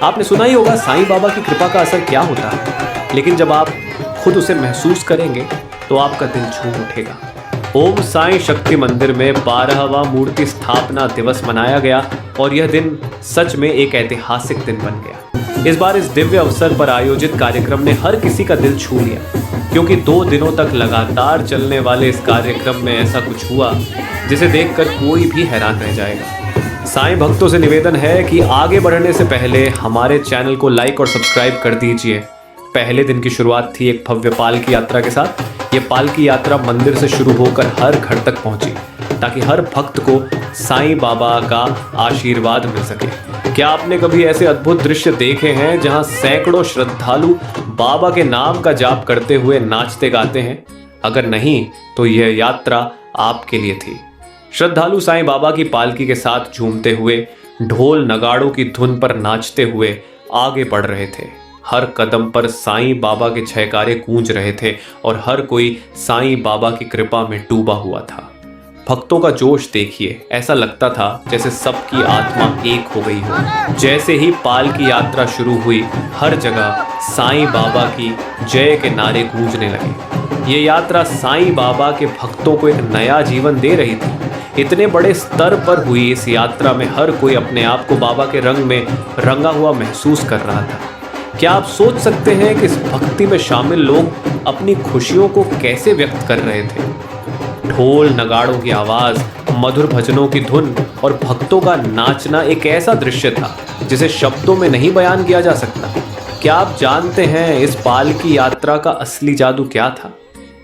आपने सुना ही होगा साईं बाबा की कृपा का असर क्या होता है, लेकिन जब आप खुद उसे महसूस करेंगे तो आपका दिल झूम उठेगा। ओम साईं शक्ति मंदिर में 12वां मूर्ति स्थापना दिवस मनाया गया और यह दिन सच में एक ऐतिहासिक दिन बन गया। इस बार इस दिव्य अवसर पर आयोजित कार्यक्रम ने हर किसी का दिल छू लिया, क्योंकि 2 दिनों तक लगातार चलने वाले इस कार्यक्रम में ऐसा कुछ हुआ जिसे देखकर कोई भी हैरान रह जाएगा। साईं भक्तों से निवेदन है कि आगे बढ़ने से पहले हमारे चैनल को लाइक और सब्सक्राइब कर दीजिए। पहले दिन की शुरुआत थी एक भव्य पालकी यात्रा के साथ। ये पालकी यात्रा मंदिर से शुरू होकर हर घर तक पहुंची, ताकि हर भक्त को साईं बाबा का आशीर्वाद मिल सके। क्या आपने कभी ऐसे अद्भुत दृश्य देखे हैं जहां सैकड़ों श्रद्धालु बाबा के नाम का जाप करते हुए नाचते गाते हैं? अगर नहीं तो यह यात्रा आपके लिए थी। श्रद्धालु साईं बाबा की पालकी के साथ झूमते हुए, ढोल नगाड़ों की धुन पर नाचते हुए आगे बढ़ रहे थे। हर कदम पर साईं बाबा के जयकारे गूंज रहे थे और हर कोई साईं बाबा की कृपा में डूबा हुआ था। भक्तों का जोश देखिए, ऐसा लगता था जैसे सबकी आत्मा एक हो गई हो। जैसे ही पालकी यात्रा शुरू हुई, हर जगह साईं बाबा की जय के नारे गूंजने लगे। ये यात्रा साईं बाबा के भक्तों को एक नया जीवन दे रही थी। इतने बड़े स्तर पर हुई इस यात्रा में हर कोई अपने आप को बाबा के रंग में रंगा हुआ महसूस कर रहा था। क्या आप सोच सकते हैं कि इस भक्ति में शामिल लोग अपनी खुशियों को कैसे व्यक्त कर रहे थे? ढोल नगाड़ों की आवाज, मधुर भजनों की धुन और भक्तों का नाचना एक ऐसा दृश्य था जिसे शब्दों में नहीं बयान किया जा सकता। क्या आप जानते हैं इस पालकी यात्रा का असली जादू क्या था?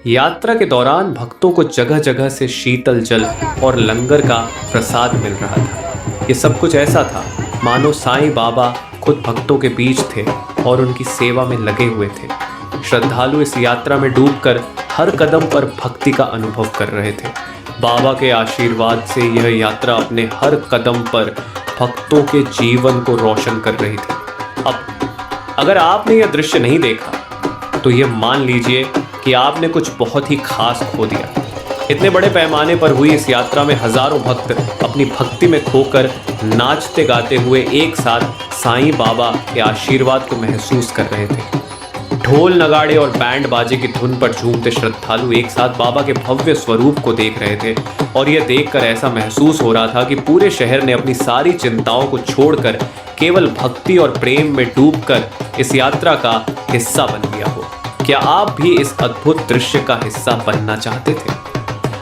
यात्रा के दौरान भक्तों को जगह जगह से शीतल जल और लंगर का प्रसाद मिल रहा था। ये सब कुछ ऐसा था मानो साईं बाबा खुद भक्तों के बीच थे और उनकी सेवा में लगे हुए थे। श्रद्धालु इस यात्रा में डूबकर हर कदम पर भक्ति का अनुभव कर रहे थे। बाबा के आशीर्वाद से यह यात्रा अपने हर कदम पर भक्तों के जीवन को रोशन कर रही थी। अब अगर आपने यह दृश्य नहीं देखा तो यह मान लीजिए कि आपने कुछ बहुत ही खास खो दिया। इतने बड़े पैमाने पर हुई इस यात्रा में हजारों भक्त अपनी भक्ति में खोकर नाचते गाते हुए एक साथ साईं बाबा के आशीर्वाद को महसूस कर रहे थे। ढोल नगाड़े और बैंड बाजे की धुन पर झूमते श्रद्धालु एक साथ बाबा के भव्य स्वरूप को देख रहे थे और यह देखकर ऐसा महसूस हो रहा था कि पूरे शहर ने अपनी सारी चिंताओं को छोड़कर केवल भक्ति और प्रेम में डूबकर इस यात्रा का हिस्सा बन गया हो। क्या आप भी इस अद्भुत दृश्य का हिस्सा बनना चाहते थे?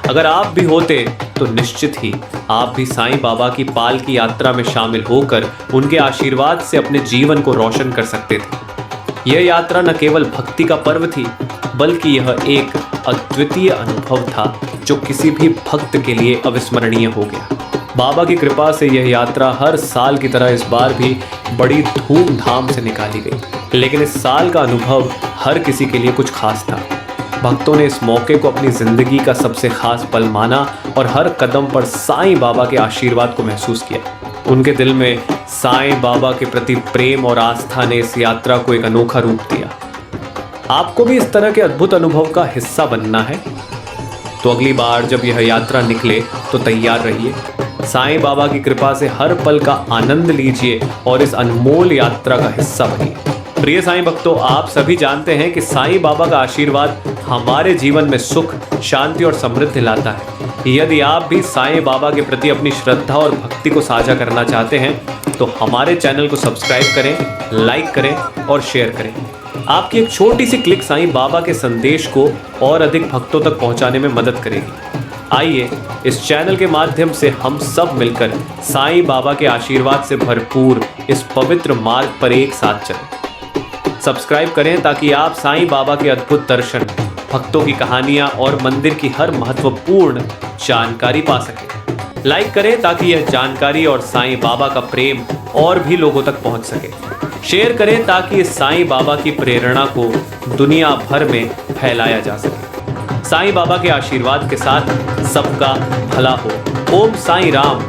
अगर आप भी होते तो निश्चित ही आप भी साईं बाबा की पालकी यात्रा में शामिल होकर उनके आशीर्वाद से अपने जीवन को रोशन कर सकते थे। यह यात्रा न केवल भक्ति का पर्व थी, बल्कि यह एक अद्वितीय अनुभव था जो किसी भी भक्त के लिए अविस्मरणीय हो गया। बाबा की कृपा से यह यात्रा हर साल की तरह इस बार भी बड़ी धूमधाम से निकाली गई, लेकिन इस साल का अनुभव हर किसी के लिए कुछ खास था। भक्तों ने इस मौके को अपनी जिंदगी का सबसे खास पल माना और हर कदम पर साईं बाबा के आशीर्वाद को महसूस किया। उनके दिल में साईं बाबा के प्रति प्रेम और आस्था ने इस यात्रा को एक अनोखा रूप दिया। आपको भी इस तरह के अद्भुत अनुभव का हिस्सा बनना है तो अगली बार जब यह यात्रा निकले तो तैयार रहिए। साईं बाबा की कृपा से हर पल का आनंद लीजिए और इस अनमोल यात्रा का हिस्सा बनिए। प्रिय साईं भक्तों, आप सभी जानते हैं कि साईं बाबा का आशीर्वाद हमारे जीवन में सुख, शांति और समृद्धि लाता है। यदि आप भी साईं बाबा के प्रति अपनी श्रद्धा और भक्ति को साझा करना चाहते हैं तो हमारे चैनल को सब्सक्राइब करें, लाइक करें और शेयर करें। आपकी एक छोटी सी क्लिक साईं बाबा के संदेश को और अधिक भक्तों तक पहुंचाने में मदद करेगी। आइए इस चैनल के माध्यम से हम सब मिलकर साईं बाबा के आशीर्वाद से भरपूर इस पवित्र मार्ग पर एक साथ चलें। सब्सक्राइब करें ताकि आप साईं बाबा के अद्भुत दर्शन, भक्तों की कहानियां और मंदिर की हर महत्वपूर्ण जानकारी पा सकें। लाइक करें ताकि यह जानकारी और साईं बाबा का प्रेम और भी लोगों तक पहुंच सके। शेयर करें ताकि इस साईं बाबा की प्रेरणा को दुनिया भर में फैलाया जा सके। साईं बाबा के आशीर्वाद के साथ सबका भला हो। ओम साईं राम।